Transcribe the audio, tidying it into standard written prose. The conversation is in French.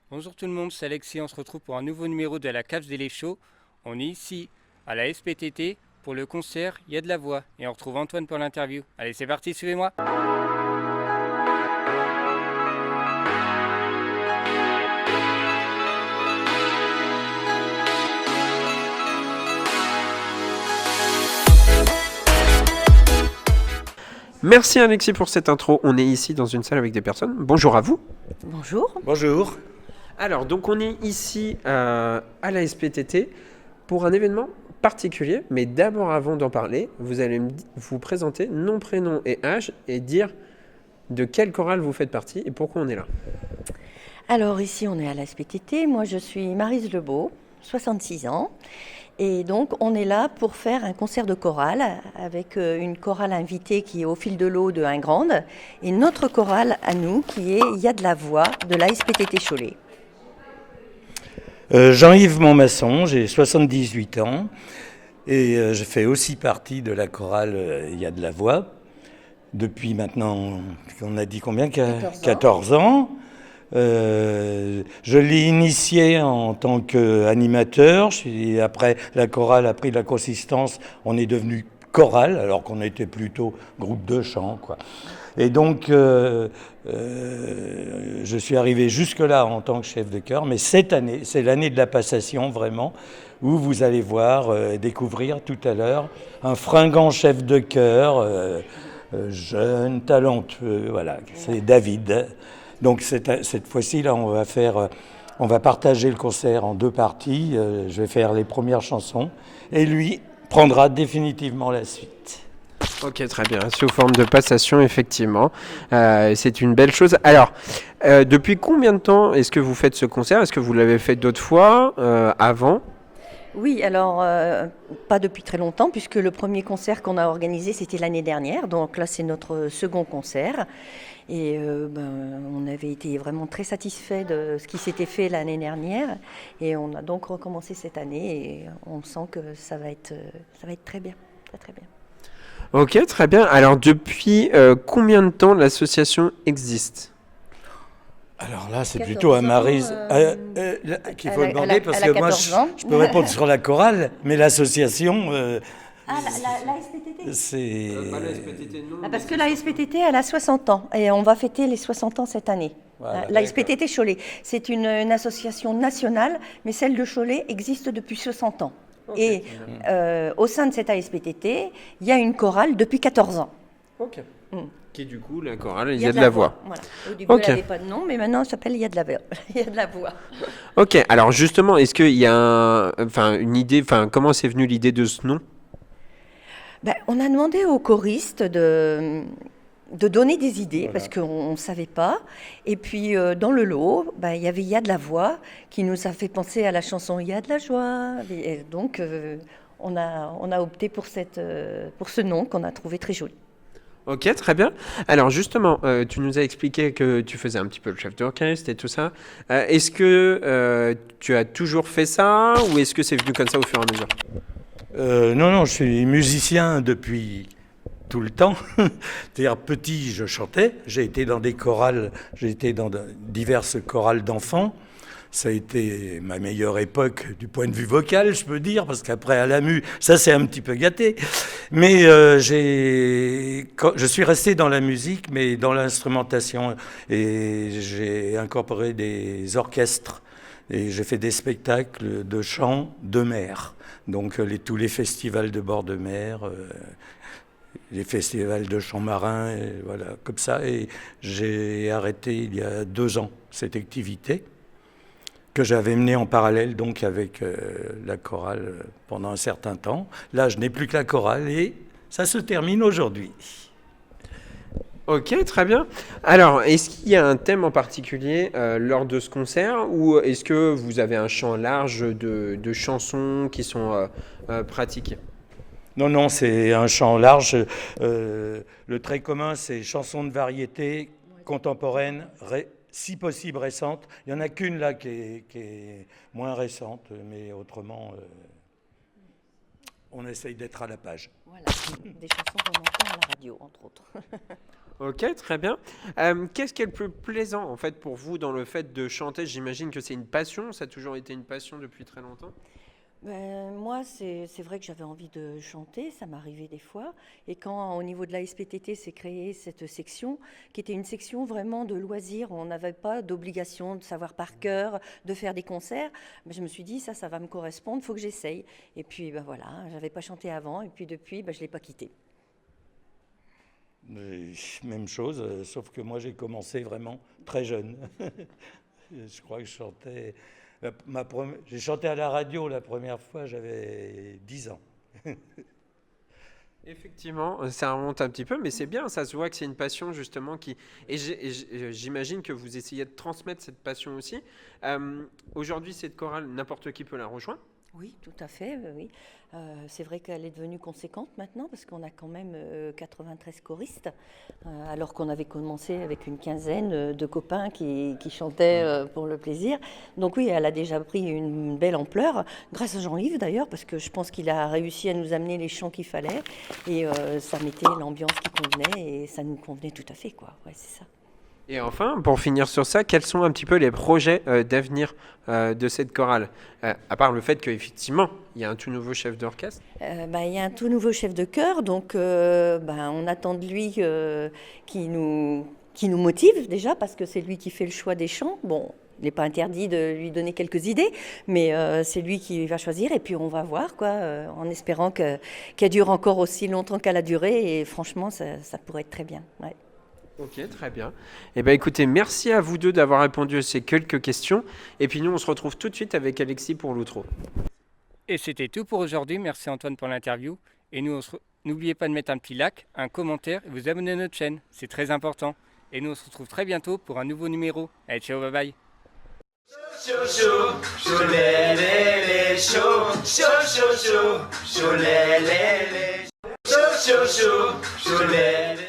Bonjour tout le monde, c'est Alexis, on se retrouve pour un nouveau numéro de la Cave des Show. On est ici à la SPTT pour le concert Il y a de la voix et on retrouve Antoine pour l'interview. Allez c'est parti, suivez-moi. Merci Alexis pour cette intro. On est ici dans une salle avec des personnes. Bonjour à vous. Bonjour. Bonjour. Alors, donc on est ici à la SPTT pour un événement particulier. Mais d'abord, avant d'en parler, vous allez vous présenter nom, prénom et âge et dire de quelle chorale vous faites partie et pourquoi on est là. Alors ici on est à la SPTT, moi je suis Maryse Lebeau, 66 ans. Et donc on est là pour faire un concert de chorale avec une chorale invitée qui est au fil de l'eau de Ingrande et notre chorale à nous qui est Il y a de la voix de la SPTT Cholet. Jean-Yves Montmasson, j'ai 78 ans et je fais aussi partie de la chorale Il y a de la voix depuis maintenant, on a dit combien 14 ans. Je l'ai initié en tant qu'animateur. Après, la chorale a pris de la consistance. On est devenu chorale, alors qu'on était plutôt groupe de chant, quoi. Et donc, je suis arrivé jusque-là en tant que chef de chœur. Mais cette année, c'est l'année de la passation, vraiment, où vous allez voir, découvrir tout à l'heure un fringant chef de chœur, jeune, talentueux, voilà, c'est David. Donc cette fois-ci, là, on va partager le concert en deux parties. Je vais faire les premières chansons et lui prendra définitivement la suite. Ok, très bien. Sous forme de passation, effectivement. C'est une belle chose. Alors, depuis combien de temps est-ce que vous faites ce concert ? Est-ce que vous l'avez fait d'autres fois avant ? Oui, alors pas depuis très longtemps puisque le premier concert qu'on a organisé c'était l'année dernière. Donc là c'est notre second concert. Et on avait été vraiment très satisfaits de ce qui s'était fait l'année dernière et on a donc recommencé cette année et on sent que ça va être très bien, très très bien. Ok, très bien. Alors depuis combien de temps l'association existe ? Alors là, c'est plutôt à Maryse qu'il faut demander parce que moi, je peux répondre sur la chorale, mais l'association... la SPTT c'est... la SPTT, non. Parce que la SPTT, elle a 60 ans et on va fêter les 60 ans cette année. Voilà, la SPTT Cholet, c'est une association nationale, mais celle de Cholet existe depuis 60 ans. Okay. Et au sein de cette ASPTT, il y a une chorale depuis 14 ans. Ok. Qui est du coup la chorale Il y a de la voix. Voilà. Au début, elle n'avait pas de nom, mais maintenant, elle s'appelle Il y a de la voix. Il y a de la voix. Ok, alors justement, est-ce qu'il y a une idée, comment c'est venu l'idée de ce nom ? On a demandé aux choristes de donner des idées, parce qu'on ne savait pas. Et puis, dans le lot, il y avait Il y a de la voix, qui nous a fait penser à la chanson Il y a de la joie. Et donc, on a opté pour ce nom qu'on a trouvé très joli. Ok, très bien. Alors justement, tu nous as expliqué que tu faisais un petit peu le chef d'orchestre et tout ça. Est-ce que tu as toujours fait ça ou est-ce que c'est venu comme ça au fur et à mesure ? Non, je suis musicien depuis tout le temps. C'est-à-dire petit, je chantais. J'ai été dans des chorales, j'ai été dans diverses chorales d'enfants. Ça a été ma meilleure époque du point de vue vocal, je peux dire, parce qu'après à la mue, ça s'est un petit peu gâté. Mais je suis resté dans la musique, mais dans l'instrumentation. Et j'ai incorporé des orchestres. Et j'ai fait des spectacles de chant de mer. Donc tous les festivals de bord de mer, les festivals de chant marin, voilà, comme ça. Et j'ai arrêté il y a 2 ans cette activité que j'avais menée en parallèle donc avec la chorale pendant un certain temps. Là, je n'ai plus que la chorale et ça se termine aujourd'hui. Ok, très bien. Alors, est-ce qu'il y a un thème en particulier lors de ce concert ou est-ce que vous avez un champ large de chansons qui sont pratiquées ? Non, c'est un champ large. Le trait commun, c'est chansons de variété contemporaines, si possible récentes. Il n'y en a qu'une là qui est moins récente, mais autrement, on essaye d'être à la page. Voilà, des chansons qu'on entend à la radio, entre autres. Ok, très bien. Qu'est-ce qui est le plus plaisant en fait pour vous dans le fait de chanter? J'imagine que c'est une passion, ça a toujours été une passion depuis très longtemps. Moi, c'est vrai que j'avais envie de chanter, ça m'arrivait des fois. Et quand, au niveau de la SPTT, s'est créée cette section, qui était une section vraiment de loisirs, on n'avait pas d'obligation de savoir par cœur, de faire des concerts, je me suis dit, ça va me correspondre, il faut que j'essaye. Et puis, voilà, j'avais pas chanté avant, et puis depuis, je ne l'ai pas quitté. Même chose, sauf que moi j'ai commencé vraiment très jeune. Je crois que je chantais. J'ai chanté à la radio la première fois, j'avais 10 ans. Effectivement, ça remonte un petit peu, mais c'est bien, ça se voit que c'est une passion justement qui... j'imagine que vous essayez de transmettre cette passion aussi. Aujourd'hui, cette chorale, n'importe qui peut la rejoindre. Oui, tout à fait, oui. C'est vrai qu'elle est devenue conséquente maintenant parce qu'on a quand même 93 choristes, alors qu'on avait commencé avec une quinzaine de copains qui chantaient pour le plaisir. Donc oui, elle a déjà pris une belle ampleur, grâce à Jean-Yves d'ailleurs, parce que je pense qu'il a réussi à nous amener les chants qu'il fallait et ça mettait l'ambiance qui convenait et ça nous convenait tout à fait, quoi. Ouais, c'est ça. Et enfin, pour finir sur ça, quels sont un petit peu les projets d'avenir de cette chorale? À part le fait qu'effectivement, il y a un tout nouveau chef d'orchestre. Il y a un tout nouveau chef de chœur, donc on attend de lui qui nous motive déjà, parce que c'est lui qui fait le choix des chants. Bon, il n'est pas interdit de lui donner quelques idées, mais c'est lui qui va choisir, et puis on va voir, quoi, en espérant qu'elle dure encore aussi longtemps qu'elle a duré, et franchement, ça pourrait être très bien. Ouais. Ok, très bien. Eh bien, écoutez, merci à vous deux d'avoir répondu à ces quelques questions. Et puis nous, on se retrouve tout de suite avec Alexis pour l'outro. Et c'était tout pour aujourd'hui. Merci Antoine pour l'interview. Et n'oubliez pas de mettre un petit like, un commentaire et vous abonner à notre chaîne. C'est très important. Et nous, on se retrouve très bientôt pour un nouveau numéro. Allez, ciao, bye bye. Chaud, chaud, chaud, les, chaud, chaud, chaud, chaud, chaud, les, chaud, chaud, chaud, chaud, les.